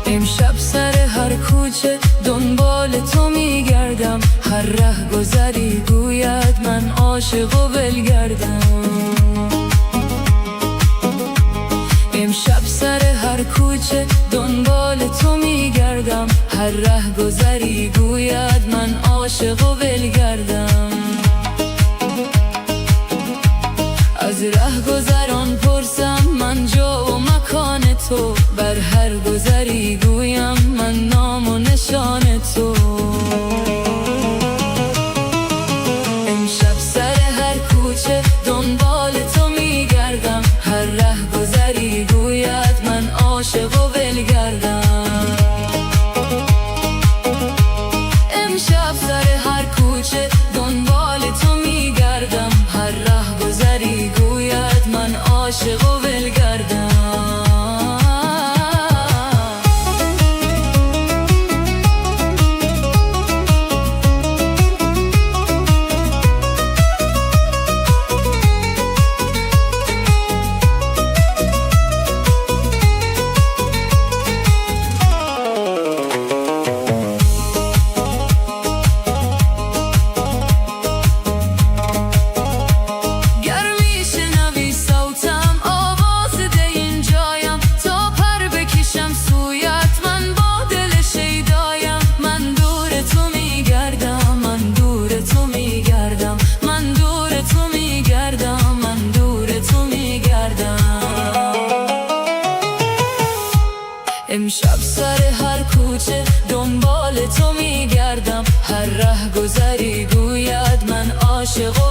امشب سر هر کوچه دنبال تو میگردم، هر ره گذری گوید من عاشق و ولگردم. امشب سر هر کوچه دنبال تو میگردم، هر ره گذری گوید من عاشق و ولگردم. از ره گذران پرسم من جا و مکان تو، بر هر گذری گویم من نام و نشان تو. امشب سر هر کوچه دنبال تو میگردم، هر ره گذری گوید من عاشق و ولگردم. امشب سر هر کوچه دنبال تو میگردم، هر ره گذری گوید من عاشق و ولگردم. امشب سر هر کوچه دنبال تو میگردم، هر ره گذری گوید من عاشق